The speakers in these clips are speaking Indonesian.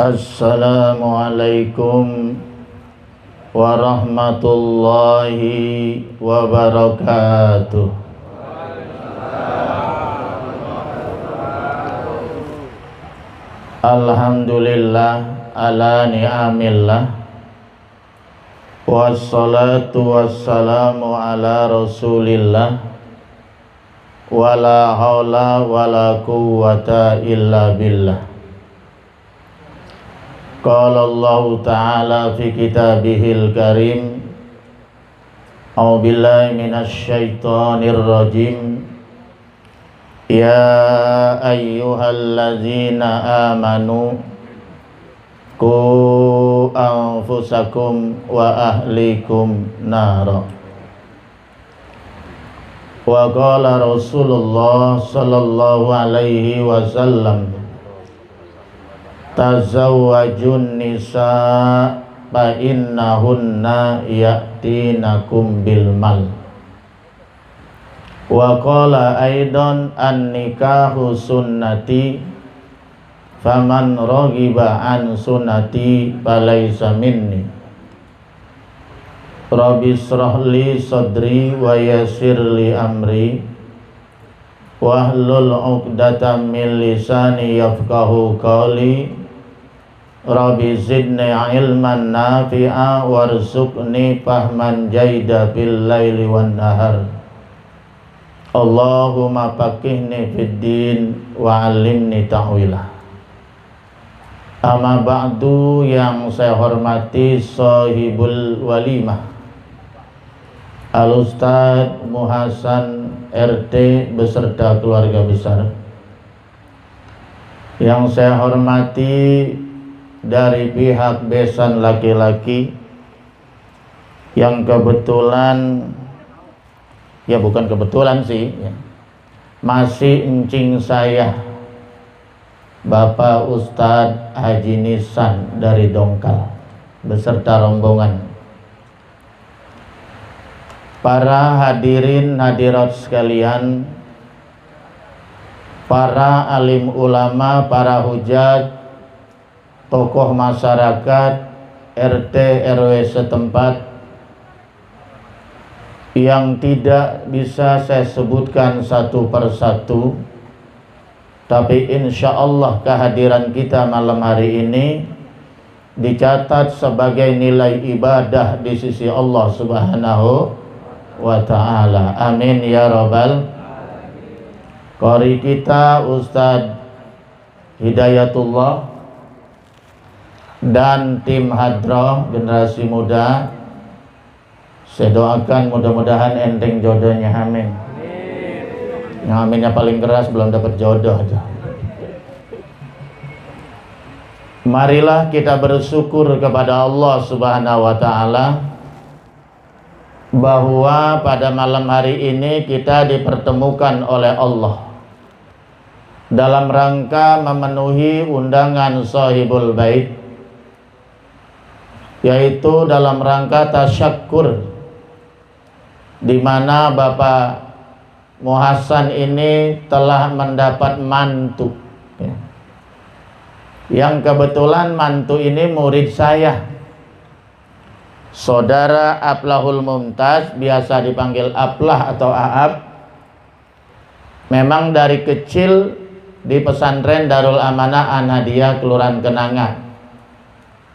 Assalamualaikum warahmatullahi wabarakatuh. Alhamdulillah ala ni'amillah, wassalatu wassalamu ala rasulillah, wala hawla wala quwwata illa billah. Qala Allah Ta'ala fi kitabihil karim, a'udzu billahi minasy syaithanir rajim. Ya ayyuhalladzina amanu qu anfusakum wa ahlikum nara. Wa qala Rasulullah sallallahu alaihi wasallam, tazawwajun nisa fa innahunna ya'tinakum bil mal. Wa qala aidan an-nikahu sunnati faman raghiba an sunnati falaysa minni. Rabbi shrah li sadri wa yassir li amri wahlul 'uqdatam min lisani yafqahu qawli. Rabbi zidni ilman nafi'a warzuqni fahman jaida bil laili wan nahar. Allahumma faqihni fid din wa 'allimni ta'wila. Amma ba'du, yang saya hormati sahibul walimah Al-Ustadz Muhasan RT beserta keluarga besar. Yang saya hormati dari pihak besan laki-laki yang kebetulan, ya bukan kebetulan sih ya, masih encing saya, Bapak Ustadz Haji Nisan dari Dongkal beserta rombongan. Para hadirin hadirat sekalian, para alim ulama, para hujat, tokoh masyarakat, RT RW setempat, yang tidak bisa saya sebutkan satu persatu, tapi insya Allah kehadiran kita malam hari ini dicatat sebagai nilai ibadah di sisi Allah Subhanahu wa ta'ala. Amin ya rabbal. Qari kita Ustadz Hidayatullah dan tim Hadroh generasi muda, saya doakan mudah-mudahan enteng jodohnya. Amin. Yang aminnya paling keras belum dapat jodoh. Marilah kita bersyukur kepada Allah Subhanahu wa ta'ala bahwa pada malam hari ini kita dipertemukan oleh Allah dalam rangka memenuhi undangan sahibul bait, yaitu dalam rangka tasyakkur, di mana Bapak Muhasan ini telah mendapat mantu ya. Yang kebetulan mantu ini murid saya, Saudara Aplahul Mumtaz, biasa dipanggil Aplah atau Aab. Memang dari kecil di pesantren Darul Amanah An-Hadiyah Kelurahan Kenanga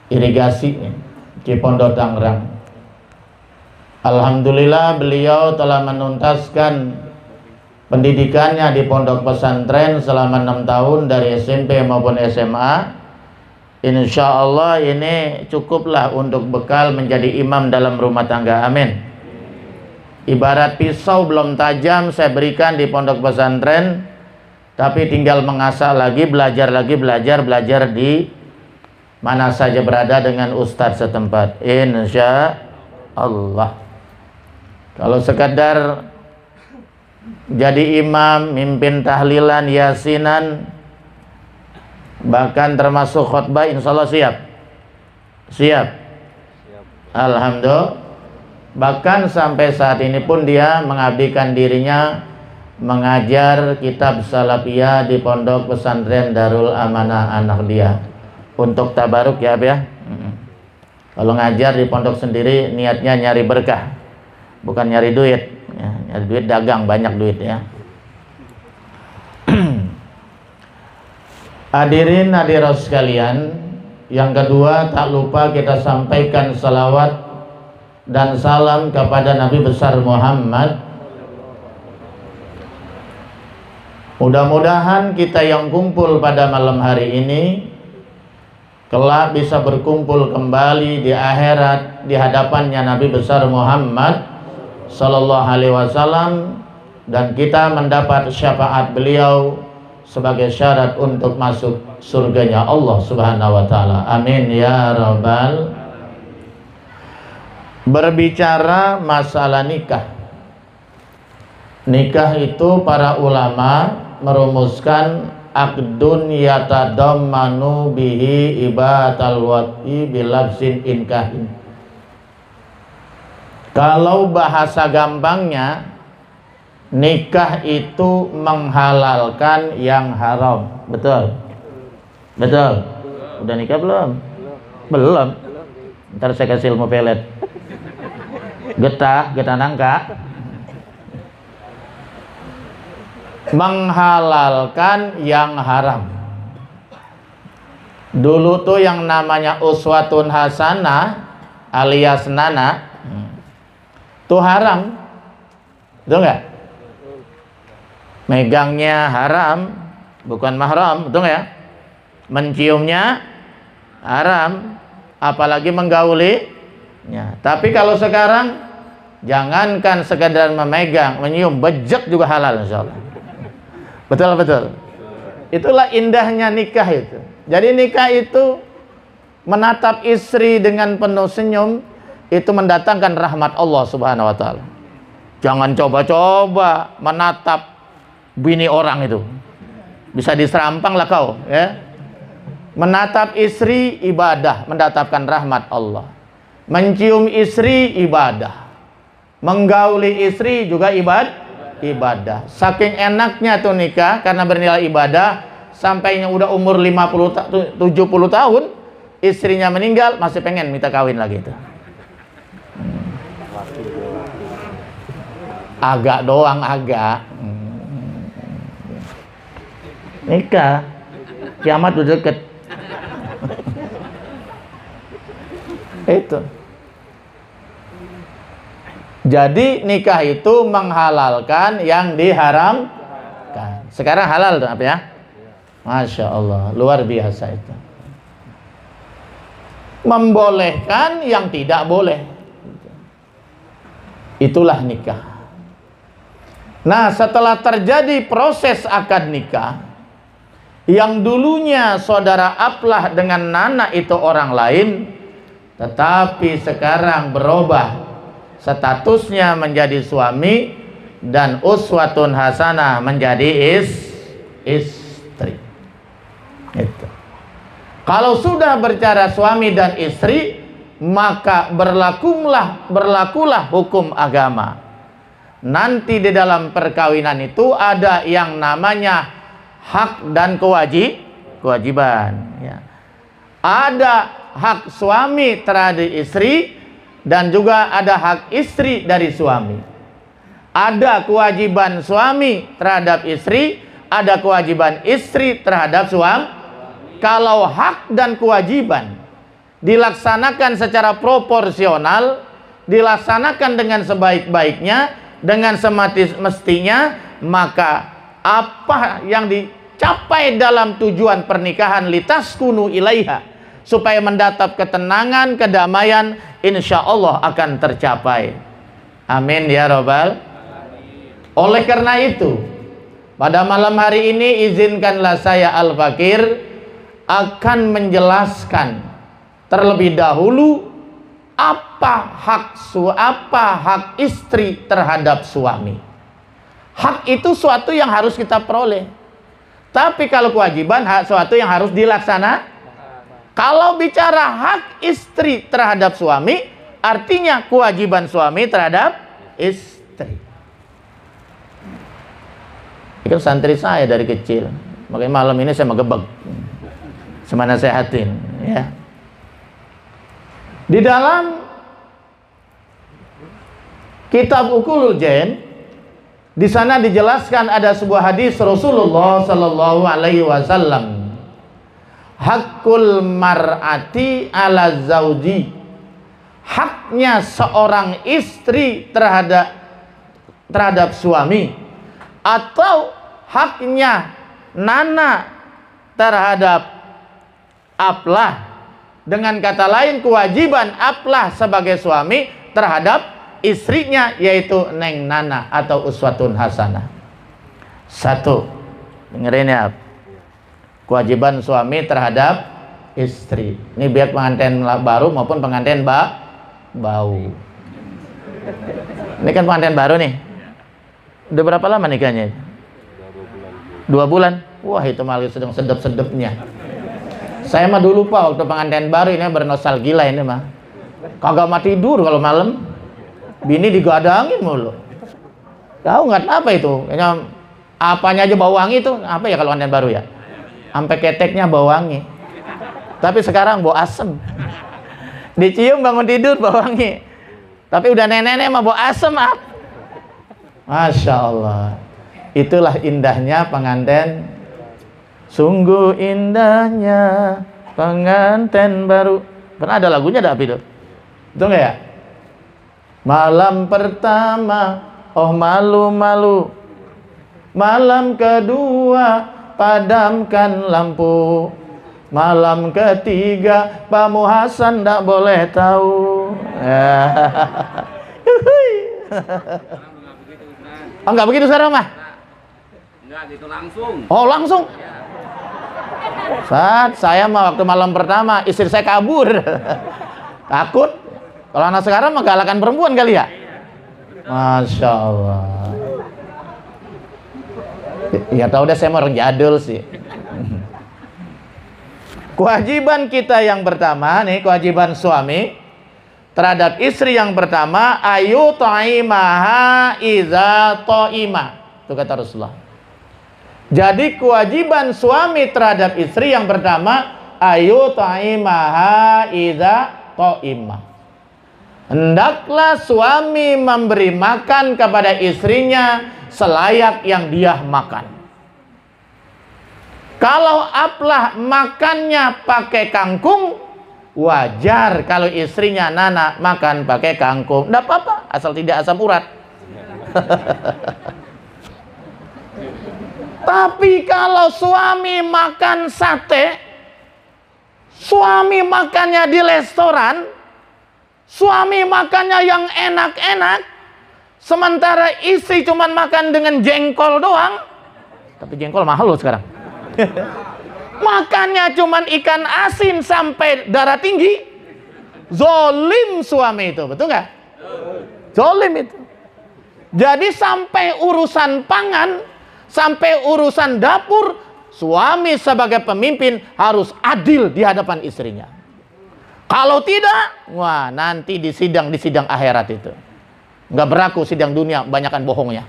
Irigasi Cipondo Tangerang. Alhamdulillah beliau telah menuntaskan pendidikannya di pondok pesantren selama 6 tahun dari SMP maupun SMA. Insya Allah ini cukuplah untuk bekal menjadi imam dalam rumah tangga. Amin. Ibarat pisau belum tajam saya berikan di pondok pesantren, tapi tinggal mengasah lagi, belajar di mana saja berada dengan ustadz setempat. Insya Allah. Kalau sekadar jadi imam, mimpin tahlilan, yasinan, bahkan termasuk khutbah, insya Allah siap. Alhamdulillah. Bahkan sampai saat ini pun dia mengabdikan dirinya mengajar kitab salafiyah di pondok pesantren Darul Amanah An-Hadiyah. untuk tabaruk ya, ya. Kalau ngajar di pondok sendiri niatnya nyari berkah, bukan nyari duit. Ya, nyari duit dagang banyak duit ya. Hadirin hadirat sekalian, yang kedua tak lupa kita sampaikan salawat dan salam kepada Nabi besar Muhammad. Mudah-mudahan kita yang kumpul pada malam hari ini kelak bisa berkumpul kembali di akhirat di hadapannya Nabi besar Muhammad sallallahu alaihi wasallam, dan kita mendapat syafaat beliau sebagai syarat untuk masuk surganya Allah Subhanahu wa taala. Amin ya rabbal. Berbicara masalah nikah. Nikah itu para ulama merumuskan aqdun yatadammanu bihi ibatal wati bilafzin inkahin. Kalau bahasa gampangnya, nikah itu menghalalkan yang haram. Betul? Betul? Udah nikah belum? Belum. Ntar saya kasih ilmu pelet. Getah nangka. Menghalalkan yang haram. Dulu tuh yang namanya uswatun hasanah alias nana tuh haram, betul nggak? Megangnya haram, bukan mahram, betul nggak ya? Menciumnya haram, apalagi menggaulinya. Tapi kalau sekarang, jangankan sekedar memegang, menyium, bejek juga halal insya Allah. Betul. Itulah indahnya nikah itu. Jadi nikah itu menatap istri dengan penuh senyum, itu mendatangkan rahmat Allah Subhanahu wa taala. Jangan coba-coba menatap bini orang itu. Bisa diserampang lah kau, ya. Menatap istri ibadah, mendatangkan rahmat Allah. Mencium istri ibadah. Menggauli istri juga ibadah. Saking enaknya tuh nikah karena bernilai ibadah, sampainya udah umur 50 70 tahun istrinya meninggal masih pengen minta kawin lagi tuh. Agak doang agak. Nikah kiamat udah deket. Itu. Jadi nikah itu menghalalkan yang diharamkan. Sekarang halal tuh apa ya? Masya Allah, luar biasa itu. Membolehkan yang tidak boleh. Itulah nikah. Nah, setelah terjadi proses akad nikah, yang dulunya saudara Aplah dengan Nana itu orang lain, tetapi sekarang berubah statusnya menjadi suami dan uswatun hasanah menjadi istri. Itu. Kalau sudah berbicara suami dan istri, maka berlakulah hukum agama. Nanti di dalam perkawinan itu ada yang namanya hak dan kewajiban. Ya. Ada hak suami terhadap istri, dan juga ada hak istri dari suami. Ada kewajiban suami terhadap istri, ada kewajiban istri terhadap suami. Kalau hak dan kewajiban dilaksanakan secara proporsional, dilaksanakan dengan sebaik-baiknya, dengan semestinya, maka apa yang dicapai dalam tujuan pernikahan litaskunu ilaiha, supaya mendatap ketenangan, kedamaian, insya Allah akan tercapai. Amin ya robbal. Oleh karena itu, pada malam hari ini izinkanlah saya Al-Fakir akan menjelaskan terlebih dahulu apa hak istri terhadap suami. Hak itu suatu yang harus kita peroleh. Tapi kalau kewajiban, hak suatu yang harus dilaksanakan. Kalau bicara hak istri terhadap suami, artinya kewajiban suami terhadap istri. Itu santri saya dari kecil, makanya malam ini saya menggebek. Semana sehatin, ya. Di dalam kitab Uqulul Jan, di sana dijelaskan ada sebuah hadis Rasulullah Sallallahu Alaihi Wasallam, hakul mar'ati ala zauji, haknya seorang istri terhadap suami, atau haknya nana terhadap aplah. Dengan kata lain, kewajiban aplah sebagai suami terhadap istrinya, yaitu neng nana atau uswatun hasanah. Satu, dengerin ya, kewajiban suami terhadap istri. Ini biar pengantin baru maupun pengantin bau. Ini kan pengantin baru nih. Udah berapa lama nikahnya? 2 bulan. Wah, itu malah sedang sedep-sedepnya. Saya mah dulu Pak, waktu pengantin baru ini bernostalgia ini mah. Kagak mau tidur kalau malam. Bini digadangin mulu. Tahu nggak apa itu? Kayaknya apanya aja bau wangi itu. Apa ya kalau pengantin baru ya? Sampai keteknya bau wangi. Tapi sekarang bau asem. Dicium bangun tidur bau wangi. Tapi udah nenek-nenek mah bau asem. Masya Allah. Itulah indahnya pengantin. Sungguh indahnya pengantin baru. Pernah ada lagunya ada apa itu? Betul nggak ya? Malam pertama, oh malu-malu. Malam kedua, padamkan lampu. Malam ketiga, Pak Muhasan nggak boleh tahu. Oh nggak begitu sekarang mah? Enggak gitu langsung. Oh langsung? Saat saya mah waktu malam pertama istri saya kabur. Takut. Kalau anak sekarang mah galakan perempuan kali ya. Masya Allah. Ya tahu deh, saya mau orang jadul sih. Kewajiban kita yang pertama nih, kewajiban suami terhadap istri yang pertama, ayu ta'imaha iza ta'ima. Itu kata Rasulullah. Jadi kewajiban suami terhadap istri yang pertama, ayu ta'imaha iza ta'ima. Hendaklah suami memberi makan kepada istrinya selayak yang dia makan. Kalau aplah makannya pakai kangkung, wajar kalau istrinya nana makan pakai kangkung. Nggak apa-apa, asal tidak asam urat. Tapi kalau suami makan sate, suami makannya di restoran, suami makannya yang enak-enak, sementara istri cuma makan dengan jengkol doang. Tapi jengkol mahal loh sekarang. Makannya cuma ikan asin sampai darah tinggi. Zolim suami itu, betul nggak? Zolim itu. Jadi sampai urusan pangan, sampai urusan dapur, suami sebagai pemimpin harus adil di hadapan istrinya. Kalau tidak, wah nanti di sidang akhirat itu nggak berlaku sidang dunia, banyakan bohongnya.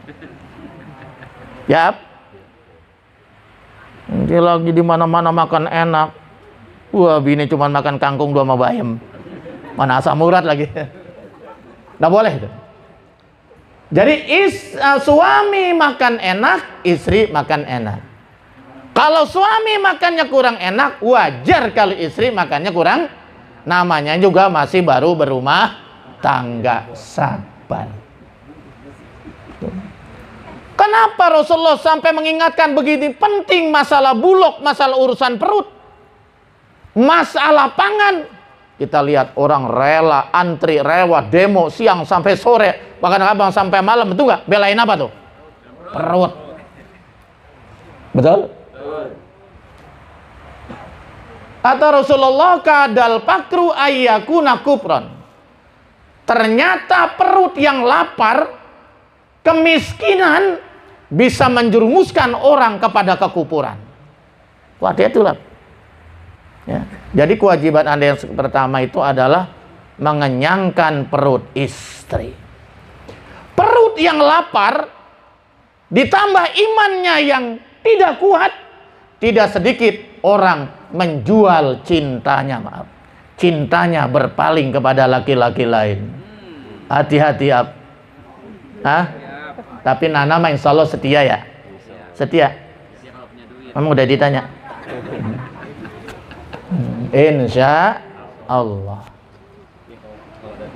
Yap. Dia lagi di mana-mana makan enak. Wah, bini cuma makan kangkung 2 sama bayam. Mana asam urat lagi. Nggak boleh itu. Jadi suami makan enak, istri makan enak. Kalau suami makannya kurang enak, wajar kalau istri makannya kurang. Namanya juga masih baru berumah tangga, sabar. Kenapa Rasulullah sampai mengingatkan begini penting masalah bulog, masalah urusan perut, masalah pangan? Kita lihat orang rela, antri, rewah, demo siang sampai sore, bahkan abang sampai malam, betul nggak? Belain apa tuh? Perut. Betul? Kata Rasulullah, kadal pakru ayyakuna kupron. Ternyata perut yang lapar, kemiskinan bisa menjerumuskan orang kepada kekufuran. Wah, itulah. Ya. Jadi kewajiban Anda yang pertama itu adalah mengenyangkan perut istri. Perut yang lapar ditambah imannya yang tidak kuat, tidak sedikit orang menjual cintanya, maaf. Cintanya berpaling kepada laki-laki lain. Hati-hati, Ab. Hah? Tapi Nana mah insya Allah setia ya? Setia? Kamu udah ditanya? Insya Allah.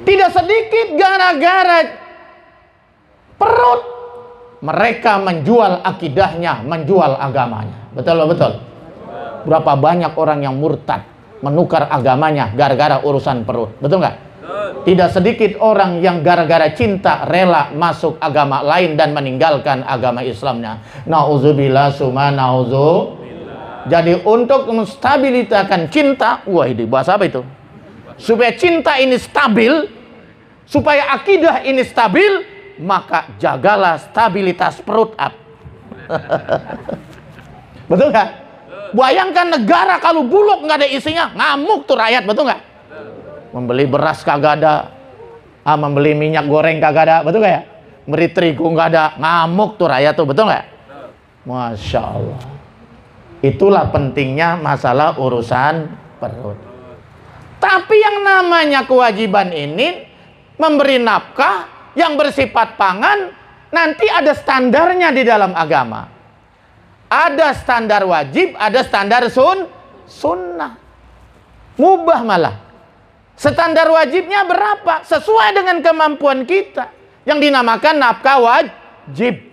Tidak sedikit gara-gara perut mereka menjual akidahnya, menjual agamanya. Betul, betul. Berapa banyak orang yang murtad, menukar agamanya gara-gara urusan perut. Betul nggak? Tidak sedikit orang yang gara-gara cinta rela masuk agama lain dan meninggalkan agama Islamnya. Nauzubillah summa nauzubillah. Jadi untuk menstabilitakan cinta, wah ini bahasa apa itu? Supaya cinta ini stabil, supaya akidah ini stabil, maka jagalah stabilitas perut, Ab. Betul nggak? Bayangkan negara kalau bulog nggak ada isinya, ngamuk tuh rakyat, betul nggak? Membeli beras kagak ada, membeli minyak goreng kagak ada, betul nggak ya? Membeli terigu nggak ada, ngamuk tuh rakyat tuh, betul nggak? Masya Allah. Itulah pentingnya masalah urusan perut. Tapi yang namanya kewajiban ini memberi nafkah yang bersifat pangan, nanti ada standarnya di dalam agama. Ada standar wajib, ada standar sunnah. Mubah malah. Standar wajibnya berapa? Sesuai dengan kemampuan kita. Yang dinamakan nafkah wajib.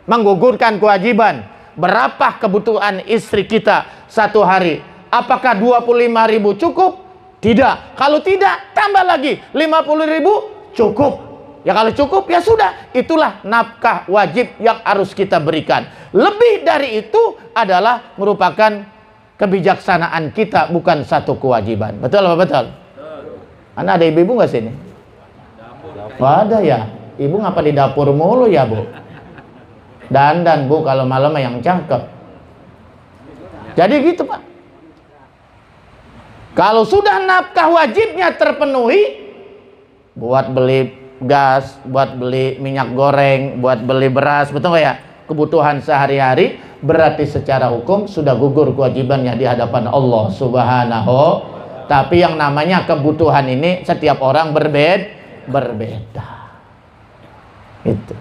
Menggugurkan kewajiban. Berapa kebutuhan istri kita satu hari? Apakah 25.000 cukup? Tidak. Kalau tidak, tambah lagi 50.000 cukup. Ya kalau cukup ya sudah, itulah nafkah wajib yang harus kita berikan. Lebih dari itu adalah merupakan kebijaksanaan kita, bukan satu kewajiban. Betul apa betul? Anda ada ibu-ibu nggak sini? Oh, ada ya. Ibu ngapa di dapur mulu ya, Bu? Dandan, Bu, kalau malam yang cakep. Jadi gitu, Pak. Kalau sudah nafkah wajibnya terpenuhi, buat beli gas, buat beli minyak goreng, buat beli beras, betul nggak ya? Kebutuhan sehari-hari, berarti secara hukum sudah gugur kewajibannya di hadapan Allah Subhanahu. Tapi yang namanya kebutuhan ini setiap orang berbeda. Itu.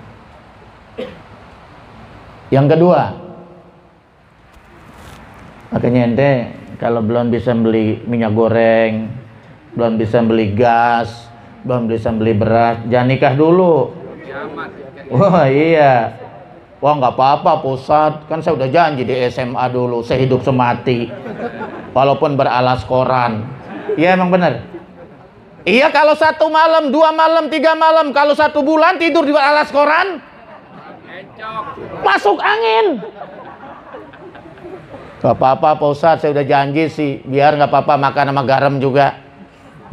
Yang kedua, makanya ente kalau belum bisa beli minyak goreng, belum bisa beli gas, belum bisa beli beras, jangan nikah dulu. Wah iya. Wah nggak apa-apa Pak Ustadz, kan saya udah janji di SMA dulu, sehidup semati, walaupun beralas koran. Iya emang bener. Iya kalau 1 malam, 2 malam, 3 malam, kalau 1 bulan tidur di alas koran, masuk angin. Gak apa-apa Pak Ustadz, saya udah janji sih, biar nggak apa-apa makan sama garam juga.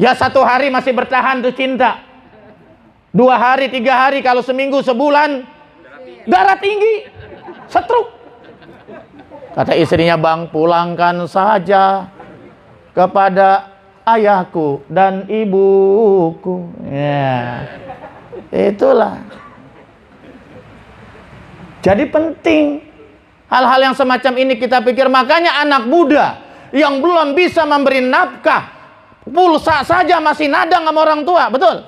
Ya 1 hari masih bertahan tuh cinta. 2 hari, 3 hari, kalau seminggu, sebulan, darah tinggi, stroke. Kata istrinya, Bang, pulangkan saja kepada ayahku dan ibuku. Ya, itulah. Jadi penting hal-hal yang semacam ini kita pikir. Makanya anak muda yang belum bisa memberi nafkah, pulsa saja masih nadang sama orang tua, betul?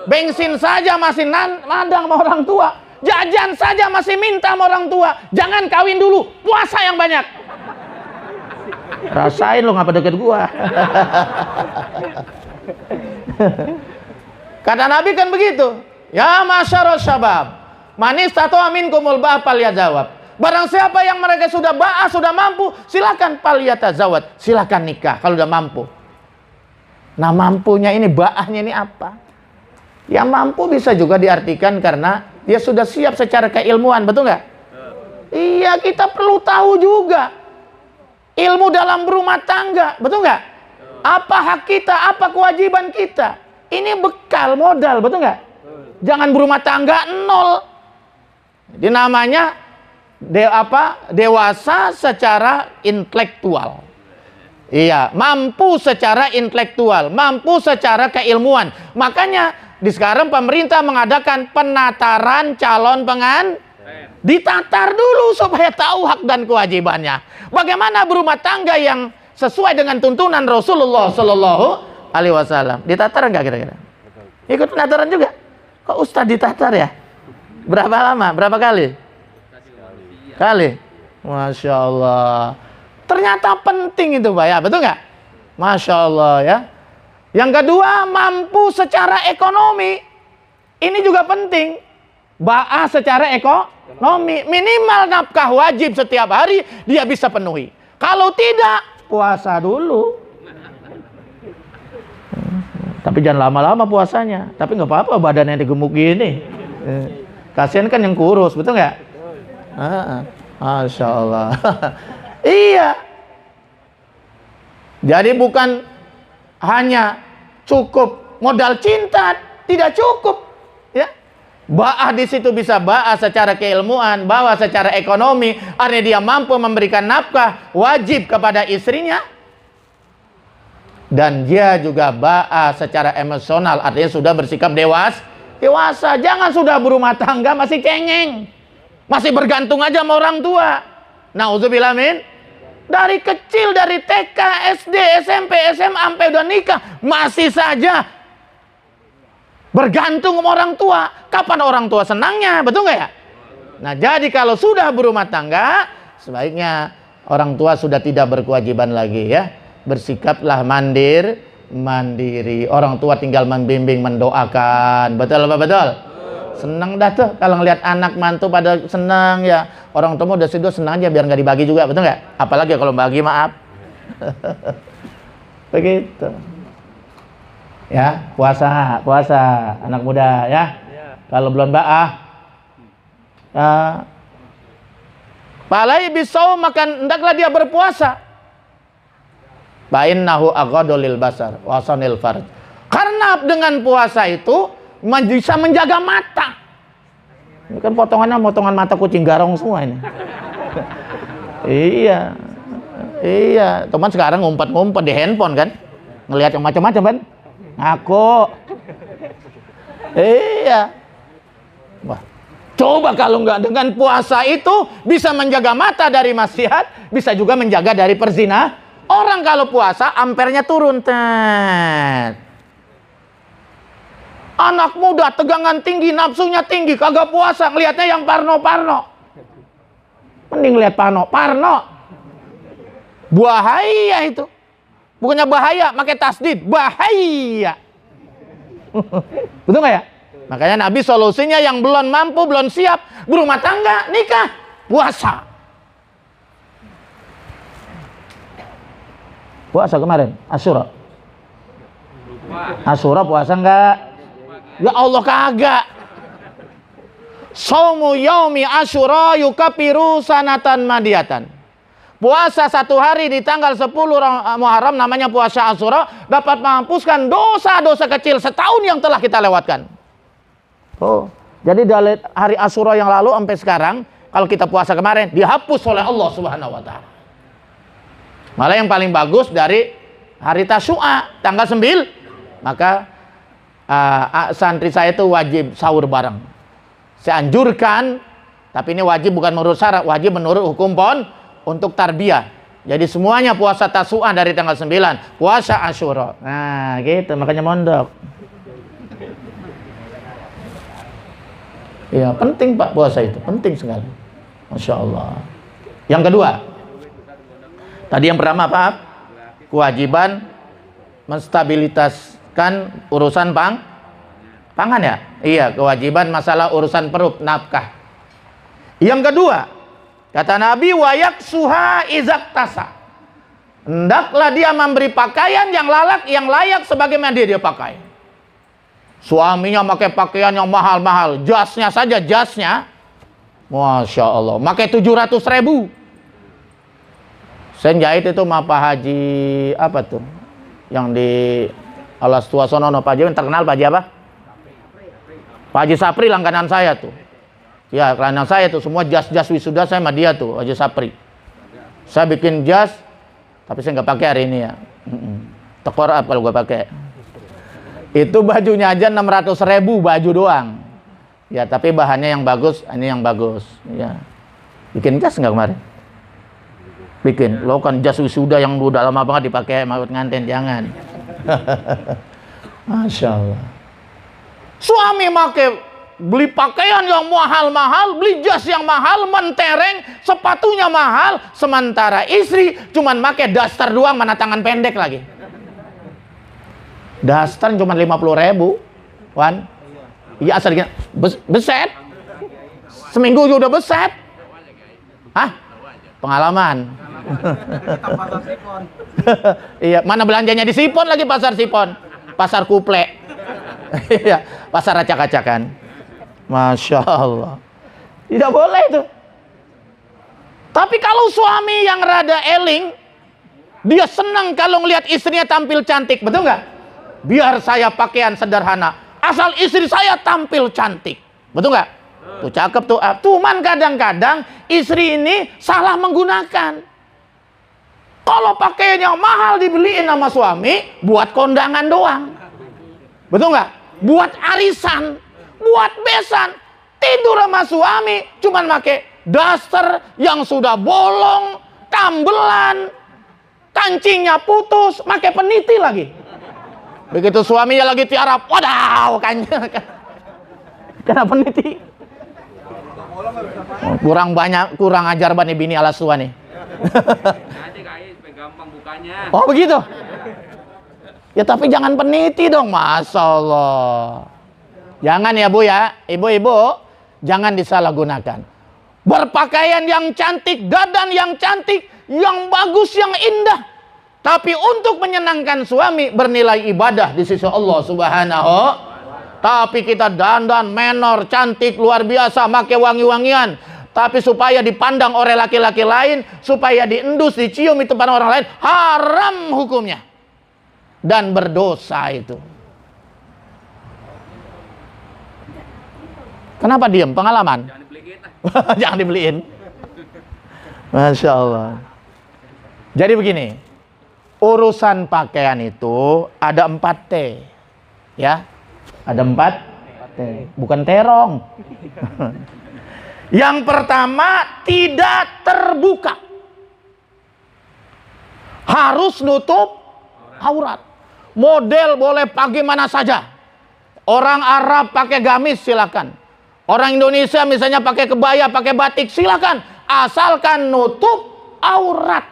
Bensin saja masih nadang sama orang tua. Jajan saja masih minta sama orang tua. Jangan kawin dulu, puasa yang banyak. Rasain lo ngapa deket gua. Kata Nabi kan begitu. Ya masyarul syabab, manis tato amin kumul ba'fal ya jawab. Barang siapa yang mereka sudah ba'ah, sudah mampu, silakan falyatazawwaj, silakan nikah kalau udah mampu. Nah mampunya ini, ba'ahnya ini apa? Yang mampu bisa juga diartikan karena dia sudah siap secara keilmuan, betul nggak? Iya, kita perlu tahu juga ilmu dalam berumah tangga, betul nggak? Apa hak kita, apa kewajiban kita? Ini bekal modal, betul nggak? Jangan berumah tangga nol. Ini namanya dewasa secara intelektual. Iya, mampu secara intelektual, mampu secara keilmuan. Makanya di sekarang pemerintah mengadakan penataran calon pengantin. Ditatar dulu supaya tahu hak dan kewajibannya. Bagaimana berumah tangga yang sesuai dengan tuntunan Rasulullah Sallallahu Alaihi Wasallam. Ditatar enggak kira-kira? Ikut penataran juga? Kok Ustadz ditatar ya? Berapa lama? Berapa kali? Kali? Masya Allah. Ternyata penting itu Pak ya, betul nggak? Masya Allah ya. Yang kedua, mampu secara ekonomi. Ini juga penting. Ba'ah secara ekonomi. Minimal nafkah wajib setiap hari dia bisa penuhi. Kalau tidak, puasa dulu. Tapi jangan lama-lama puasanya. Tapi nggak apa-apa badannya digemuk gini. Kasihan kan yang kurus, betul nggak? Masya Allah. Iya. Jadi bukan hanya cukup modal cinta, tidak cukup. Ya. Ba'ah di situ bisa ba'ah secara keilmuan, ba'ah secara ekonomi, artinya dia mampu memberikan nafkah wajib kepada istrinya. Dan dia juga ba'ah secara emosional, artinya sudah bersikap dewasa. Jangan sudah berumah tangga masih cengeng, masih bergantung aja sama orang tua. Nauzubillah min. Dari kecil, dari TK, SD, SMP, SMA sampai udah nikah, masih saja bergantung sama orang tua. Kapan orang tua senangnya, betul nggak ya? Nah, jadi kalau sudah berumah tangga, sebaiknya orang tua sudah tidak berkewajiban lagi ya. Bersikaplah mandiri. Orang tua tinggal membimbing, mendoakan. Betul apa betul? Senang dah tuh kalau ngelihat anak mantu pada senang ya. Orang tua udah situ senang aja biar nggak dibagi juga, betul nggak? Apalagi kalau bagi maaf. Begitu. Ya, puasa anak muda ya. Kalau belum ba'ah, palai bisau makan hendaklah dia berpuasa. Fa'innahu aghadulil basar wa sanil farj. Karena dengan puasa itu bisa menjaga mata. Ini kan potongan mata kucing garong semua ini. Iya. Teman sekarang ngumpet-ngumpet di handphone kan, ngelihat yang macam-macam kan. Ngaku. Iya. Wah, coba kalau nggak dengan puasa itu bisa menjaga mata dari maksiat, bisa juga menjaga dari perzina. Orang kalau puasa ampernya turun. Anak muda tegangan tinggi, nafsunya tinggi, kagak puasa, ngelihatnya yang parno. Mending lihat parno. Bahaya itu. Bukannya bahaya, pakai tasdid, bahaya. Betul nggak ya? Makanya Nabi solusinya yang belum mampu, belum siap berumah tangga, nikah, puasa. Puasa kemarin, Asyura. Asyura puasa enggak? Ya Allah kagak. Saumu yaumi Asyura yukapiru sanatan madiyatan. Puasa satu hari di tanggal 10 Muharram namanya puasa Asyura dapat menghapuskan dosa-dosa kecil setahun yang telah kita lewatkan. Oh, jadi dari hari Asyura yang lalu sampai sekarang kalau kita puasa kemarin dihapus oleh Allah Subhanahu wa taala. Malah yang paling bagus dari hari Tasyu'a tanggal 9, maka santri saya itu wajib sahur bareng. Saya anjurkan, tapi ini wajib bukan menurut syarat, wajib menurut hukum pon untuk tarbiyah. Jadi semuanya puasa Tasyu'a dari tanggal 9, puasa Asyura. Nah, gitu makanya mondok. Ya, penting Pak puasa itu, penting sekali. Masya Allah. Yang kedua, tadi yang pertama apa? Kewajiban menstabilitaskan urusan pangan ya? Iya, kewajiban masalah urusan perut, nafkah. Yang kedua, kata Nabi, wayak suha izak tasa. Hendaklah dia memberi pakaian yang layak sebagaimana dia pakai. Suaminya pakai pakaian yang mahal-mahal, jasnya, Masya Allah, pakai 700.000. Saya jahit itu sama Pak Haji apa tuh? Yang di Alas Tua Sono, Pak Haji yang terkenal Pak Haji apa? Pak Haji Sapri langganan saya tuh. Ya, langganan saya tuh semua jas-jas wisuda saya sama dia tuh, Haji Sapri. Saya bikin jas, tapi saya nggak pakai hari ini ya. Tekor up kalau gue pakai. Itu bajunya aja 600.000 baju doang. Ya, tapi bahannya yang bagus, ini yang bagus. Ya. Bikin jas nggak kemarin? Bikin. Lo kan jas wisuda yang udah lama banget dipakai maut nganten, jangan. Masya Allah. Suami beli pakaian yang mahal-mahal, beli jas yang mahal, mentereng, sepatunya mahal, sementara istri cuman pakai daster doang, mana tangan pendek lagi. Daster cuma 50.000, Wan. Iya asal gini, beset. Seminggu juga udah beset. Hah? Pengalaman. Iya, mana belanjanya di Sipon lagi, pasar Sipon, pasar Kuple. Iya, pasar acak-acakan. Masya Allah. Tidak boleh itu. Tapi kalau suami yang rada eling, dia senang kalau ngelihat istrinya tampil cantik, betul nggak? Biar saya pakaian sederhana, asal istri saya tampil cantik, betul nggak? Tuh cakep tuh. Cuman kadang-kadang istri ini salah menggunakan. Kalau pakaian yang mahal dibeliin sama suami, buat kondangan doang, betul nggak? Buat arisan, buat besan, tidur sama suami cuman pakai daster yang sudah bolong, tambelan, kancingnya putus, pakai peniti lagi. Begitu suaminya lagi tiarap, wadaw, kena peniti. Kurang ajar banget nih bini alas tua nih. Nanti guys, gampang bukanya. Oh begitu. Ya tapi jangan peniti dong, Masya Allah. Jangan ya Bu ya, ibu-ibu, jangan disalahgunakan. Berpakaian yang cantik, dandan yang cantik, yang bagus, yang indah. Tapi untuk menyenangkan suami bernilai ibadah di sisi Allah Subhanahu. Tapi kita dandan, menor, cantik, luar biasa, pakai wangi-wangian. Tapi supaya dipandang oleh laki-laki lain, supaya diendus, dicium itu pada orang lain, haram hukumnya. Dan berdosa itu. Kenapa diam? Pengalaman? Jangan dibeliin. Jangan dibeliin. Masya Allah. Jadi begini, urusan pakaian itu ada 4T. Ya, ada 4T. Bukan terong. Yang pertama, tidak terbuka. Harus nutup aurat. Model boleh pakai mana saja. Orang Arab pakai gamis silakan. Orang Indonesia misalnya pakai kebaya, pakai batik silakan. Asalkan nutup aurat.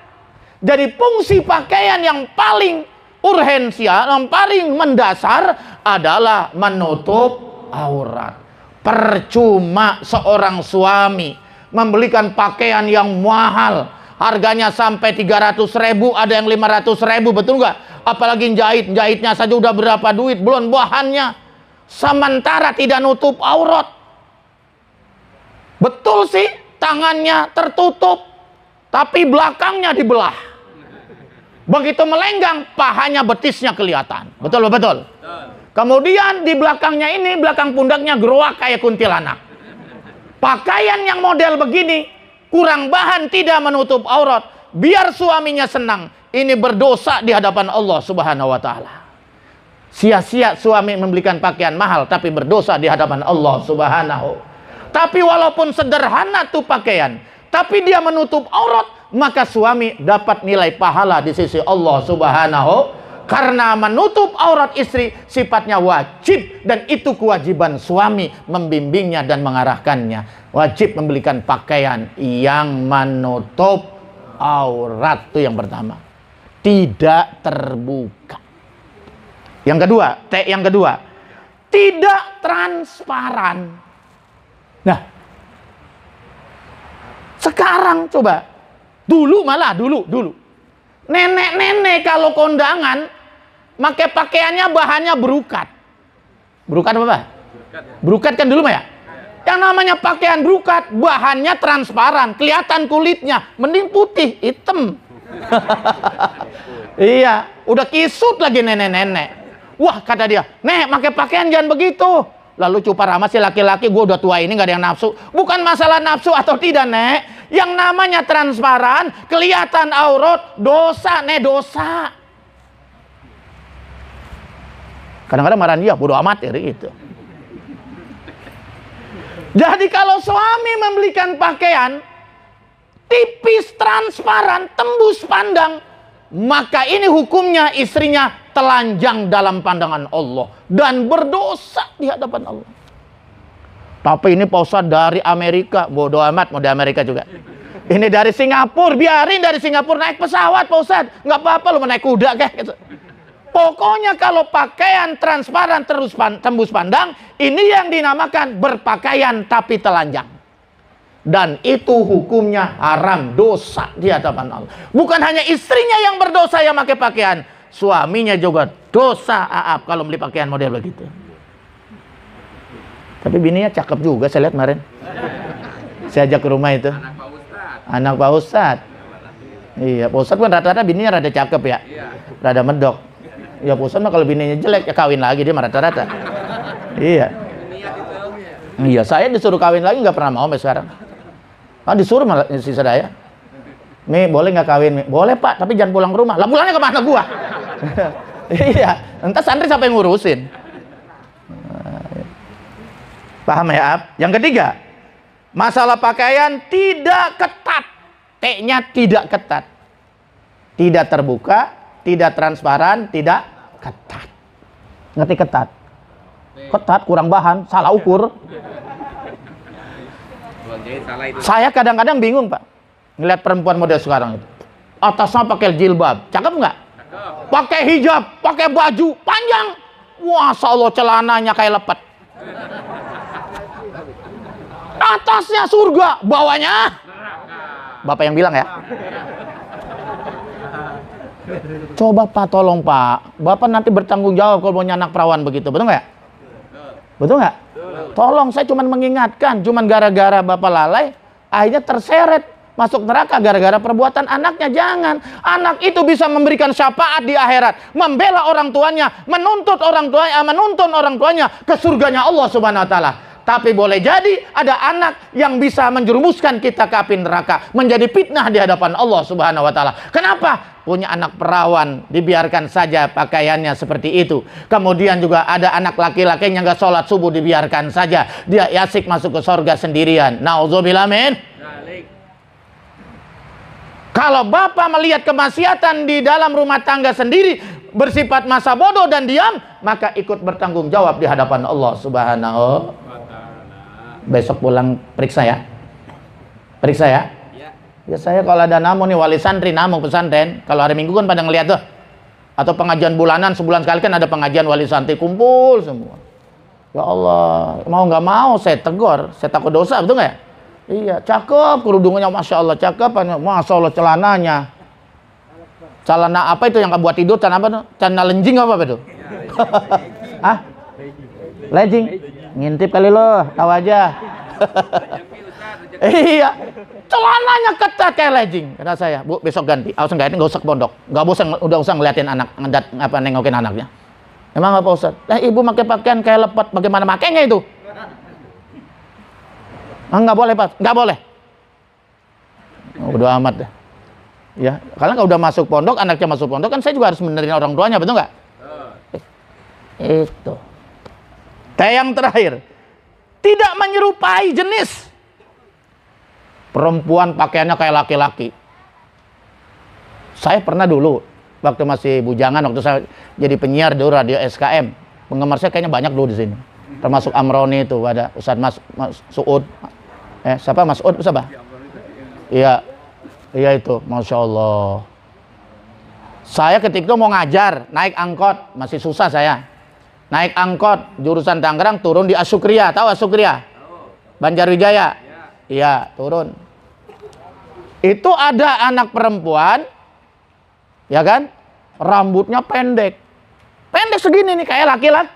Jadi fungsi pakaian yang paling urgensial, yang paling mendasar adalah menutup aurat. Percuma seorang suami membelikan pakaian yang mahal. Harganya sampai 300.000, ada yang 500.000, betul nggak? Apalagi jahitnya saja udah berapa duit, belum bahannya. Sementara tidak nutup aurat. Betul sih, tangannya tertutup, tapi belakangnya dibelah. Begitu melenggang, pahanya, betisnya kelihatan. Betul, betul. Kemudian di belakangnya ini, belakang pundaknya geroak kayak kuntilanak. Pakaian yang model begini, kurang bahan, tidak menutup aurat, biar suaminya senang. Ini berdosa di hadapan Allah Subhanahu wa taala. Sia-sia suami membelikan pakaian mahal tapi berdosa di hadapan Allah Subhanahu. Tapi walaupun sederhana tuh pakaian, tapi dia menutup aurat, maka suami dapat nilai pahala di sisi Allah Subhanahu. Karena menutup aurat istri sifatnya wajib, dan itu kewajiban suami membimbingnya dan mengarahkannya. Wajib membelikan pakaian yang menutup aurat, itu yang pertama. Tidak terbuka. Yang kedua, tidak transparan. Nah, sekarang coba, dulu nenek-nenek kalau kondangan pakai pakaiannya bahannya berukat. Berukat apa, Pak? Berukat kan dulu, Pak ya? Yang namanya pakaian berukat, bahannya transparan, kelihatan kulitnya, mending putih, hitam. Iya, udah kisut lagi nenek-nenek. Wah, kata dia, "Nek, pakai pakaian jangan begitu." Lalu cupar sama si laki-laki, "Gue udah tua ini, gak ada yang nafsu." Bukan masalah nafsu atau tidak, Nek. Yang namanya transparan, kelihatan aurat, dosa, Nek, dosa. Kadang-kadang marah dia, bodo amat ya, itu. Jadi kalau suami membelikan pakaian tipis, transparan, tembus pandang, maka ini hukumnya istrinya telanjang dalam pandangan Allah dan berdosa di hadapan Allah. Tapi ini Pak Ustadz dari Amerika, bodoh amat, mau di Amerika juga. Ini dari Singapura, biarin dari Singapura naik pesawat Pak Ustadz, nggak apa-apa lu naik kuda kayak gitu. Pokoknya kalau pakaian transparan terus tembus pandang, ini yang dinamakan berpakaian tapi telanjang. Dan itu hukumnya haram, dosa di hadapan Allah. Bukan hanya istrinya yang berdosa yang pakai pakaian, suaminya juga dosa kalau beli pakaian model begitu. Tapi bininya cakep juga, saya lihat kemarin. Saya ajak ke rumah itu. Anak Pak Ustadz. Iya, Pak Ustadz kan rata-rata bininya rada cakep ya. Rada medok. Ya Pak Ustadz mah kalau bininya jelek ya kawin lagi dia mah rata-rata. Iya. Iya, saya disuruh kawin lagi nggak pernah mau sampai sekarang. Disuruh malah si saya. Mi, boleh nggak kawin? Mi? Boleh Pak, tapi jangan pulang ke rumah. Lah pulangnya kemana gua? Iya, entah santri siapa yang ngurusin. Paham ya, Ab? Yang ketiga, masalah pakaian tidak ketat. T-nya tidak ketat. Tidak terbuka, tidak transparan, tidak ketat. Ngerti ketat? Ketat, kurang bahan, salah ukur. Saya kadang-kadang bingung Pak ngeliat perempuan model sekarang itu. Atasnya pakai jilbab, cakep nggak? Pakai hijab, pakai baju panjang. Wah, Masya Allah celananya kayak lepet. Atasnya surga, bawahnya Bapak yang bilang ya. Coba Pak, tolong Pak, Bapak nanti bertanggung jawab kalau mau anak perawan begitu, betul nggak? Betul nggak? Tolong, saya cuma mengingatkan, cuma gara-gara Bapak lalai, akhirnya terseret masuk neraka gara-gara perbuatan anaknya. Jangan. Anak itu bisa memberikan syafaat di akhirat, membela orang tuanya, menuntun orang tuanya ke surganya Allah Subhanahu wa taala. Tapi boleh jadi ada anak yang bisa menjerumuskan kita ke api neraka, menjadi fitnah di hadapan Allah Subhanahu wa taala. Kenapa? Punya anak perawan, dibiarkan saja pakaiannya seperti itu. Kemudian juga ada anak laki-laki yang nggak sholat subuh, dibiarkan saja. Dia asik masuk ke surga sendirian. Nauzubillah min. Kalau Bapak melihat kemaksiatan di dalam rumah tangga sendiri, bersifat masa bodoh dan diam, maka ikut bertanggung jawab di hadapan Allah Subhanahu. Besok pulang periksa ya. Periksa ya. Ya saya kalau ada namu nih, wali santri namu pesantren, kalau hari Minggu kan pada ngeliat tuh. Atau pengajian bulanan, sebulan sekali kan ada pengajian wali santri, kumpul semua. Ya Allah, mau nggak mau saya tegur, saya takut dosa, betul nggak ya? Iya, cakep kerudungannya, Masya Allah, cakep, Masya Allah celananya. Celana apa itu yang buat tidur, celana apa tuh? Celana lenjing apa itu? Ah? Legging? Ngintip kali lo, tahu aja. Iya, celananya ketat kayak legging. Kata saya, Bu, besok ganti. Awas nggak ini nggak usah ke pondok, nggak usah ngeliatin anak, nengokin anaknya. Emang apa Ustaz? Ibu pakai pakaian kayak lepet, bagaimana makainya itu? Nggak boleh Pak, nggak boleh. Udah amat deh. Ya, karena kalau udah masuk pondok, anaknya masuk pondok kan saya juga harus menerima orang tuanya, betul nggak? Itu. Yang terakhir, tidak menyerupai jenis. Perempuan pakaiannya kayak laki-laki. Saya pernah dulu, waktu masih bujangan, waktu saya jadi penyiar di radio SKM, penggemar saya kayaknya banyak dulu di sini. Termasuk Amroni itu, ada Ustadz Mas Suud. Siapa Mas Suud? Siapa? Iya, iya itu, Masya Allah. Saya ketika itu mau ngajar, naik angkot, masih susah saya. Naik angkot, jurusan Tangerang, turun di Asukriya. Tahu Asukriya? Banjarwijaya. Iya, turun. Itu ada anak perempuan, ya kan? Rambutnya pendek. Pendek segini nih, kayak laki-laki.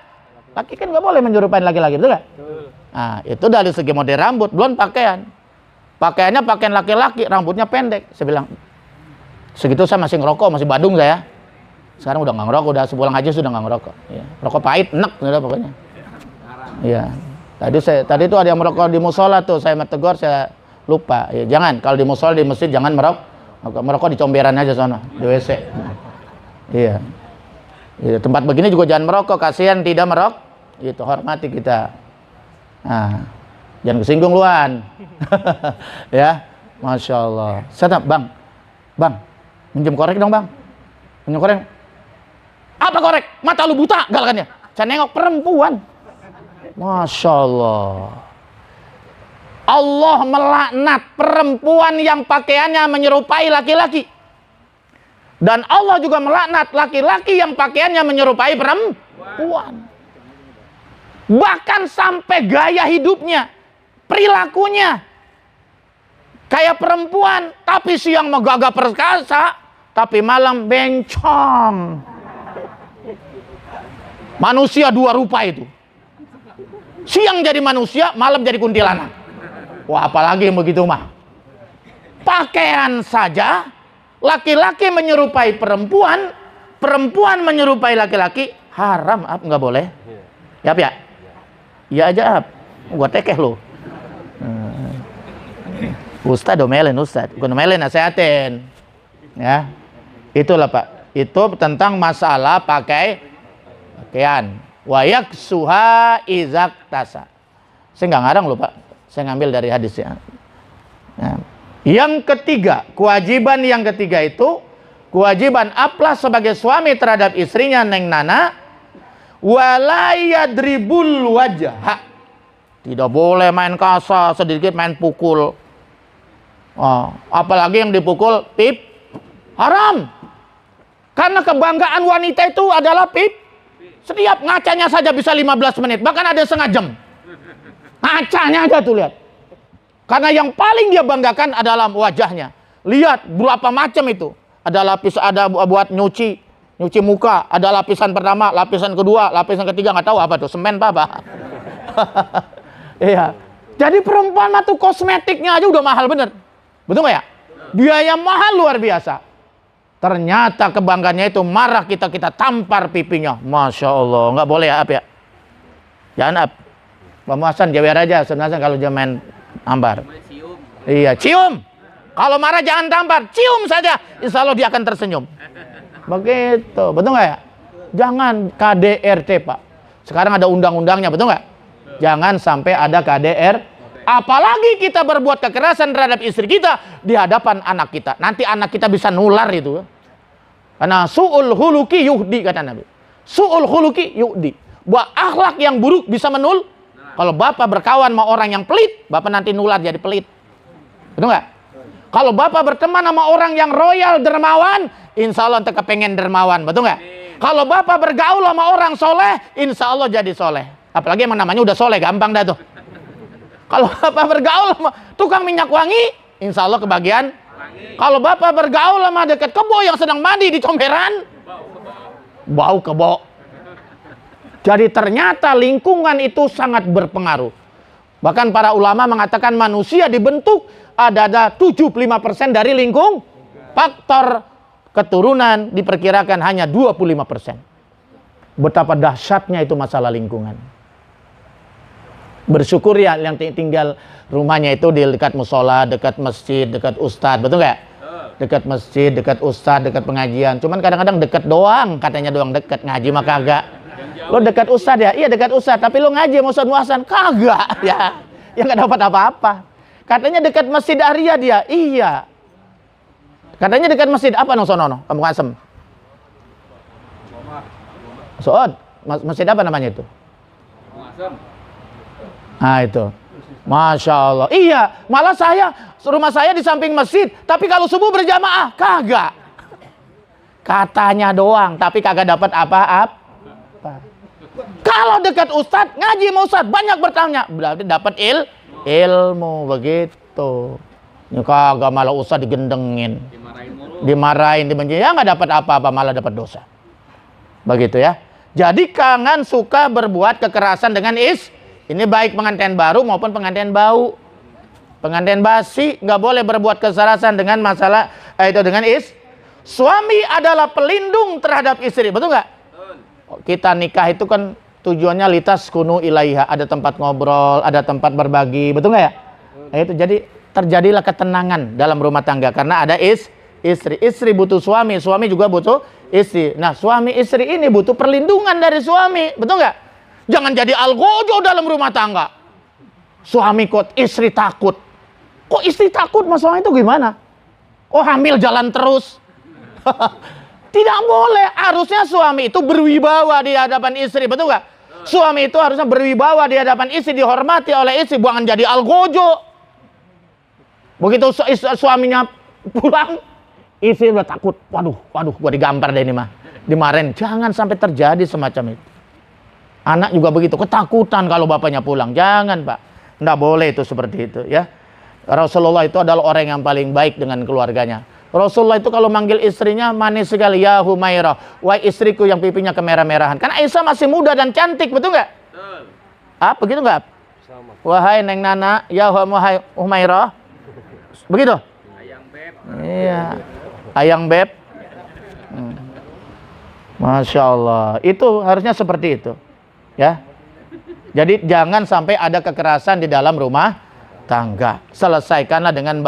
Laki kan nggak boleh menyerupai laki-laki, betul nggak? Nah, itu dari segi model rambut, belum pakaian. Pakaiannya pakaian laki-laki, rambutnya pendek. Saya bilang, segitu saya masih ngerokok, masih badung saya. Sekarang udah nggak ngerokok, udah sepulang haji sudah nggak ngerokok. Ya. Rokok pahit, enak, udah pokoknya. Iya. Tadi itu ada yang merokok di musola tuh, saya tegur, saya lupa. Ya, jangan, kalau di musola di masjid jangan merokok di comberan aja sana, di WC. Iya. Ya, tempat begini juga jangan merokok, kasihan tidak merokok. Itu hormati kita. Nah, Jangan kesinggung luan. Ya, Masya Allah. Sedap, Bang. Bang, minjem korek dong, Bang. Minjem korek. Apa korek? Mata lu buta galakannya. Saya nengok perempuan. Masya Allah. Allah melaknat perempuan yang pakaiannya menyerupai laki-laki. Dan Allah juga melaknat laki-laki yang pakaiannya menyerupai perempuan. Bahkan sampai gaya hidupnya, perilakunya kayak perempuan, tapi siang megagah perkasa, tapi malam bencong. Manusia dua rupa itu. Siang jadi manusia, malam jadi kuntilanak. Wah, apalagi yang begitu mah. Pakaian saja, laki-laki menyerupai perempuan, perempuan menyerupai laki-laki, haram, nggak boleh. Ya, ya. Ya aja, gua tekeh lo. Ustad domelin, Ustad. Bukan domelin, nasehatin. Ya. Itulah, Pak. Itu tentang masalah pakaian. Wayak suha izak tasa. Saya nggak ngarang loh, Pak. Saya ngambil dari hadisnya. Ya. Yang ketiga, kewajiban yang ketiga itu kewajiban aplah sebagai suami terhadap istrinya Neng Nana. Walayadribul wajah. Tidak boleh main kasar, sedikit main pukul. Apalagi yang dipukul pip, haram. Karena kebanggaan wanita itu adalah pip. Setiap ngacanya saja bisa 15 menit, bahkan ada setengah jam. Ngacanya aja tuh lihat. Karena yang paling dia banggakan adalah wajahnya. Lihat berapa macam itu. Ada lapis, ada buat nyuci muka, ada lapisan pertama, lapisan kedua, lapisan ketiga, nggak tahu apa tuh, semen apa. Iya. Jadi perempuan mah tuh kosmetiknya aja udah mahal bener. Betul nggak ya? Biaya mahal luar biasa. Ternyata kebanggaannya itu marah kita tampar pipinya. Masya Allah, nggak boleh ya, Ap ya. Jangan, Ap. Pak Hasan jawer aja sebenarnya kalau dia main ambar. Iya, cium. Kalau marah jangan tampar, cium saja. Insya Allah dia akan tersenyum. Begitu, betul nggak ya? Jangan KDRT, Pak. Sekarang ada undang-undangnya, betul nggak? Jangan sampai ada KDR. Apalagi kita berbuat kekerasan terhadap istri kita di hadapan anak kita. Nanti anak kita bisa nular itu. Karena su'ul huluki yuhdi, kata Nabi. Su'ul huluki yuhdi. Buat akhlak yang buruk bisa menul. Kalau bapak berkawan sama orang yang pelit, bapak nanti nular jadi pelit. Betul nggak? Kalau bapak berteman sama orang yang royal, dermawan, insya Allah entah kepengen dermawan, betul nggak? Kalau bapak bergaul sama orang soleh, insya Allah jadi soleh. Apalagi emang namanya udah soleh, gampang dah tuh. Kalau bapak bergaul sama tukang minyak wangi, insya Allah kebagian. Kalau bapak bergaul sama dekat kebo yang sedang mandi di comberan, bau kebo. Jadi ternyata lingkungan itu sangat berpengaruh. Bahkan para ulama mengatakan manusia dibentuk ada 75% dari lingkung. Faktor keturunan diperkirakan hanya 25%. Betapa dahsyatnya itu masalah lingkungan. Bersyukur ya yang tinggal rumahnya itu di dekat musola, dekat masjid, dekat ustadz, betul nggak? Dekat masjid, dekat ustadz, dekat pengajian. Cuman kadang-kadang dekat doang, katanya doang dekat, ngaji mah kagak. Lo dekat ustadz ya? Iya dekat ustadz, tapi lo ngaji sama Ustadz Muhasan kagak ya. Ya nggak dapat apa-apa. Katanya dekat Masjid Arya dia. Iya. Katanya dekat masjid apa no sono Kampung Asem? Sood. Masjid apa namanya itu? Nah itu. Masya Allah. Iya, malah rumah saya di samping masjid, tapi kalau subuh berjamaah kagak. Katanya doang, tapi kagak dapat apa-apa. Kalau dekat ustadz, ngaji sama ustadz, banyak bertanya, berarti dapat ilmu, begitu. Ini kagak, malah ustadz digendengin, dimarahin, dibenci, ya nggak dapat apa-apa, malah dapat dosa. Begitu ya. Jadi jangan suka berbuat kekerasan dengan ini baik pengantin baru maupun pengantin bau. Pengantin basi nggak boleh berbuat kekerasan dengan masalah itu dengan Suami adalah pelindung terhadap istri, betul nggak? Kita nikah itu kan tujuannya litas kunu ilaiha, ada tempat ngobrol, ada tempat berbagi, betul nggak ya? Nah, itu jadi terjadilah ketenangan dalam rumah tangga karena ada istri butuh suami, suami juga butuh istri. Nah, suami istri ini butuh perlindungan dari suami, betul nggak? Jangan jadi algojo dalam rumah tangga. Suami kok istri takut. Kok istri takut masalah itu gimana? Oh hamil jalan terus. Tidak boleh. Harusnya suami itu berwibawa di hadapan istri. Betul nggak? Suami itu harusnya berwibawa di hadapan istri. Dihormati oleh istri. Bukan jadi algojo. Begitu suaminya pulang. Istri udah takut. Waduh. Gua digampar deh ini mah. Dimarahin. Jangan sampai terjadi semacam itu. Anak juga begitu. Ketakutan kalau bapaknya pulang. Jangan Pak. Nggak boleh itu seperti itu ya. Rasulullah itu adalah orang yang paling baik dengan keluarganya. Rasulullah itu kalau manggil istrinya manis sekali. Ya Humairah, wahai istriku yang pipinya kemerah-merahan. Kan Aisyah masih muda dan cantik, betul nggak? Betul. Ah, begitu nggak? Sama. Wahai Neng Nana, ya Humairah. Begitu? Ayang Beb. Iya. Ayang Beb. Masya Allah. Itu harusnya seperti itu. Ya. Jadi jangan sampai ada kekerasan di dalam rumah tangga. Selesaikanlah dengan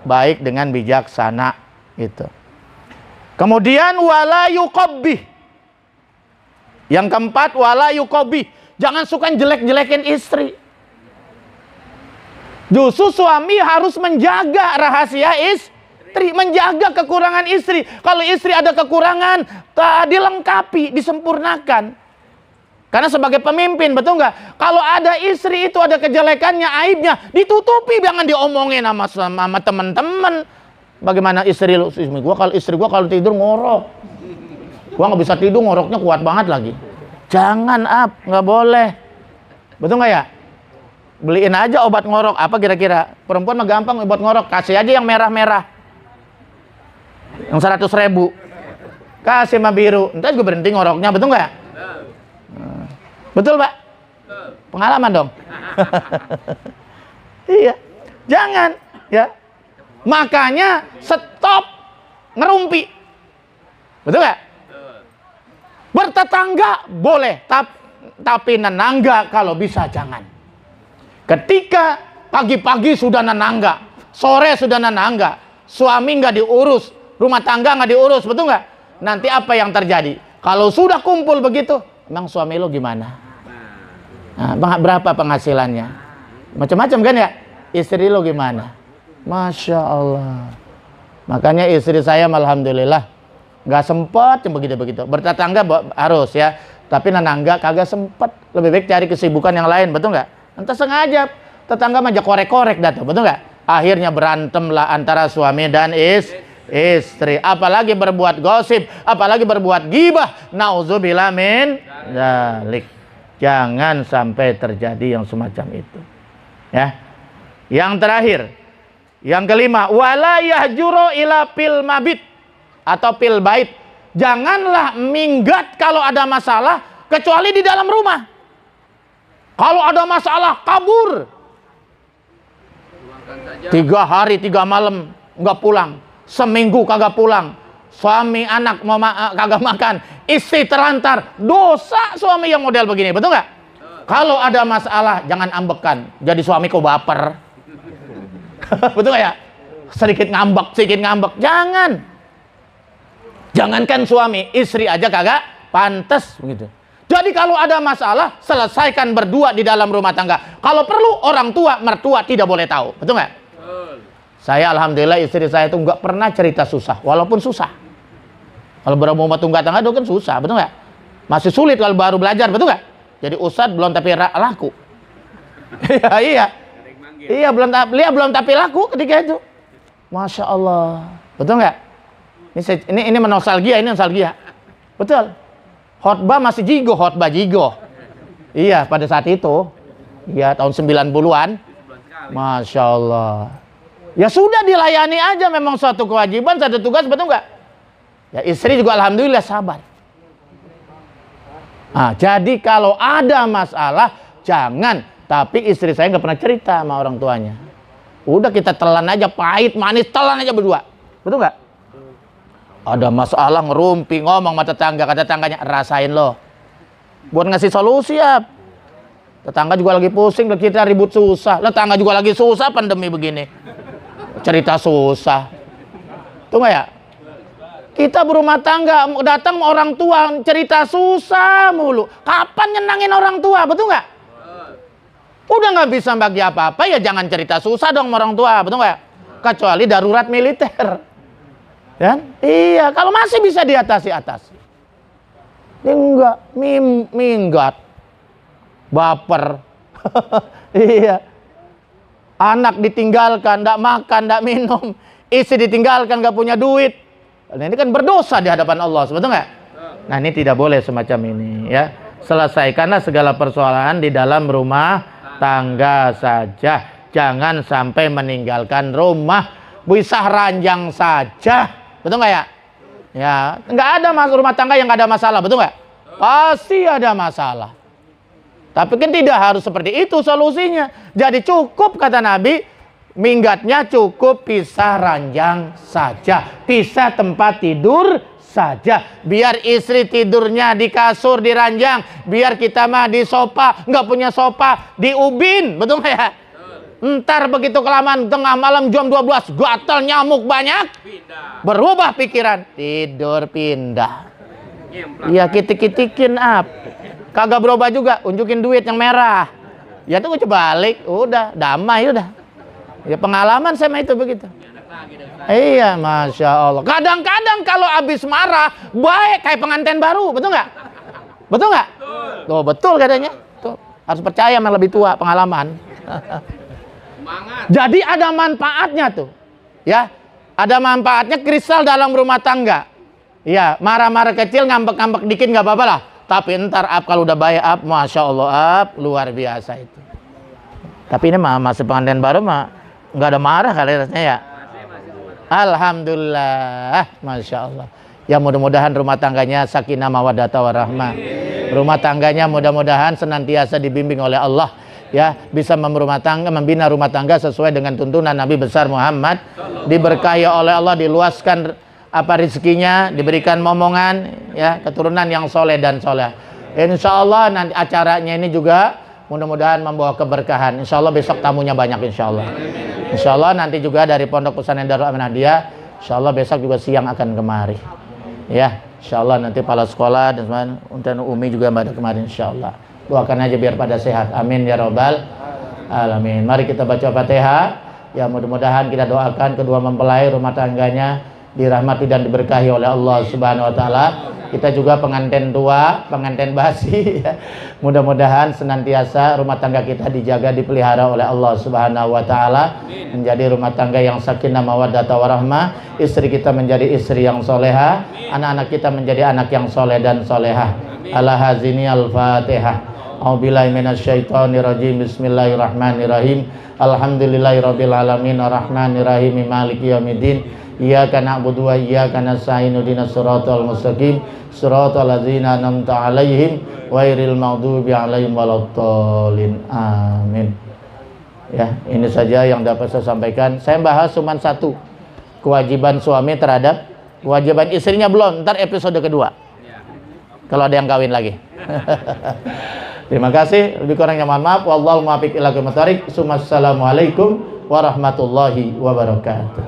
baik, dengan bijaksana. Itu. Kemudian wala yuqabbih. Yang keempat wala yuqabbih. Jangan suka jelek-jelekin istri. Justru suami harus menjaga rahasia istri, menjaga kekurangan istri. Kalau istri ada kekurangan, dilengkapi, disempurnakan. Karena sebagai pemimpin, betul nggak? Kalau ada istri itu ada kejelekannya, aibnya, ditutupi, jangan diomongin sama teman-teman. Bagaimana istri lu? Istri gua kalau tidur ngorok. Gua nggak bisa tidur, ngoroknya kuat banget lagi. Jangan nggak boleh. Betul nggak ya? Beliin aja obat ngorok. Apa kira-kira? Perempuan mah gampang obat ngorok. Kasih aja yang merah-merah. Yang 100.000. Kasih mah biru. Entar juga berhenti ngoroknya, betul nggak? Betul Pak? Pengalaman dong. Iya. Jangan ya. Makanya stop ngerumpi. Betul nggak? Bertetangga boleh, tapi nenangga kalau bisa jangan. Ketika pagi-pagi sudah nenangga, sore sudah nenangga, suami nggak diurus, rumah tangga nggak diurus, betul nggak? Nanti apa yang terjadi? Kalau sudah kumpul begitu, emang suami lo gimana? Nah, berapa penghasilannya? Macam-macam kan ya? Istri lo gimana? Masya Allah. Makanya istri saya alhamdulillah nggak sempet yang begitu-begitu. Bertetangga harus ya, tapi nenangga kagak sempet. Lebih baik cari kesibukan yang lain, betul nggak? Entah sengaja tetangga aja korek-korek dah tuh, betul nggak? Akhirnya berantem lah antara suami dan istri. Apalagi berbuat gosip, apalagi berbuat gibah. Nauzubillah min dzalik. Jangan sampai terjadi yang semacam itu. Ya. Yang terakhir, yang kelima, wala yahjuru ila fil mabit atau fil bait. Janganlah minggat kalau ada masalah kecuali di dalam rumah. Kalau ada masalah kabur. 3 hari 3 malam nggak pulang, seminggu kagak pulang. Suami anak mau kagak makan, istri terlantar, dosa suami yang model begini, betul nggak? Kalau ada masalah jangan ambekan, jadi suami kok baper. Betul nggak ya? Sedikit ngambek, jangan. Jangankan suami, istri aja kagak pantas begitu. Jadi kalau ada masalah selesaikan berdua di dalam rumah tangga. Kalau perlu orang tua, mertua tidak boleh tahu, betul nggak? Saya alhamdulillah istri saya itu nggak pernah cerita susah, walaupun susah. Kalau berumah tangga itu kan susah, betul nggak? Masih sulit kalau baru belajar, betul nggak? Jadi ustadz belum tapi laku. Iya belum tapi laku ketika itu. Masya Allah, betul nggak? Ini nostalgia, betul. Khotbah masih jigo. Iya pada saat itu, iya tahun 90-an. Masya Allah. Ya sudah dilayani aja, memang suatu kewajiban, satu tugas, betul nggak? Ya istri juga alhamdulillah sabar. Jadi kalau ada masalah jangan. Tapi istri saya nggak pernah cerita sama orang tuanya. Udah kita telan aja, pahit manis telan aja berdua, betul nggak? Ada masalah ngerumpi ngomong sama tetangga, kata tetangganya rasain lo. Buat ngasih solusi ya. Tetangga juga lagi pusing, kita ribut susah. Tetangga juga lagi susah pandemi begini. Cerita susah. Tuh nggak ya? Kita berumah tangga, datang orang tua cerita susah mulu. Kapan nyenangin orang tua, betul nggak? Udah nggak bisa bagi apa-apa, ya jangan cerita susah dong sama orang tua, betul nggak? Kecuali darurat militer. Ya? Iya, kalau masih bisa diatasi, atasi. Ini enggak, minggat. Baper. Iya. Anak ditinggalkan, enggak makan, enggak minum. Istri ditinggalkan, enggak punya duit. Nah, ini kan berdosa di hadapan Allah, betul nggak? Nah, ini tidak boleh semacam ini, ya. Selesaikanlah segala persoalan di dalam rumah tangga saja. Jangan sampai meninggalkan rumah. Bisa ranjang saja, betul nggak ya? Ya, nggak ada rumah tangga yang nggak ada masalah, betul nggak? Pasti ada masalah. Tapi kan tidak harus seperti itu solusinya. Jadi cukup, kata Nabi, minggatnya cukup pisah ranjang saja, pisah tempat tidur saja. Biar istri tidurnya di kasur, di ranjang, biar kita mah di sofa, nggak punya sofa, di ubin, betul nggak ya? Ntar begitu kelamaan tengah malam jam 12 gatal nyamuk banyak, berubah pikiran, tidur pindah. Iya, kitik-kitikin kagak berubah juga, unjukin duit yang merah. Ya tuh gue balik, udah damai udah. Ya pengalaman saya mah itu begitu. Iya, Masya Allah. Kadang-kadang kalau habis marah, baik kayak pengantin baru, betul nggak? Betul nggak? Tuh, betul katanya. Tuh, harus percaya sama lebih tua, pengalaman. Jadi ada manfaatnya tuh. Ya, ada manfaatnya kristal dalam rumah tangga. Ya, marah-marah kecil, ngambek-ngambek dikit nggak apa-apa lah. Tapi ntar kalau udah baik Masya Allah luar biasa itu. Tapi ini masih pengantin baru nggak ada marah kali rasanya ya. Alhamdulillah, Masya Allah. Ya mudah-mudahan rumah tangganya sakinah mawaddah warahmah. Rumah tangganya mudah-mudahan senantiasa dibimbing oleh Allah. Ya, bisa membina rumah tangga sesuai dengan tuntunan Nabi besar Muhammad. Diberkahi oleh Allah, diluaskan rezekinya, diberikan momongan, ya, keturunan yang soleh dan soleh. Insya Allah nanti acaranya ini juga mudah-mudahan membawa keberkahan. Insya Allah besok tamunya banyak, insya Allah. Insya Allah nanti juga dari Pondok Pesantren Darul Amanah Hadiah, insya Allah besok juga siang akan kemari. Ya, insya Allah nanti kepala sekolah dan Umi juga pada kemarin, insya Allah. Doakan aja biar pada sehat. Amin ya robbal alamin. Mari kita baca Fatihah. Ya mudah-mudahan kita doakan kedua mempelai rumah tangganya dirahmati dan diberkahi oleh Allah Subhanahu wa taala. Kita juga pengantin tua, pengantin basi, ya. Mudah-mudahan senantiasa rumah tangga kita dijaga, dipelihara oleh Allah Subhanahu wa taala, menjadi rumah tangga yang sakinah mawaddah warahmah, istri kita menjadi istri yang soleha, anak-anak kita menjadi anak yang soleh dan soleha. Ala hazini al-Fatihah. A'udzubillahi minasyaitonirrajim. Bismillahirrahmanirrahim. Alhamdulillahirabbil alamin arrahmanirrahim maliki yaumiddin. Iyyaka na'budu wa iyyaka nasta'in ihdinas siratal mustaqim siratal ladzina an'amta 'alaihim ghairil maghdubi 'alaihim waladdallin. Amin. Ya, ini saja yang dapat saya sampaikan. Saya bahas cuma satu. Kewajiban suami terhadap kewajiban istrinya belum. Ntar episode kedua. Kalau ada yang kawin lagi. Terima kasih. Lebih kurangnya mohon maaf. Wallahu muwaffiq ila aqwamit thoriq. Assalamualaikum warahmatullahi wabarakatuh.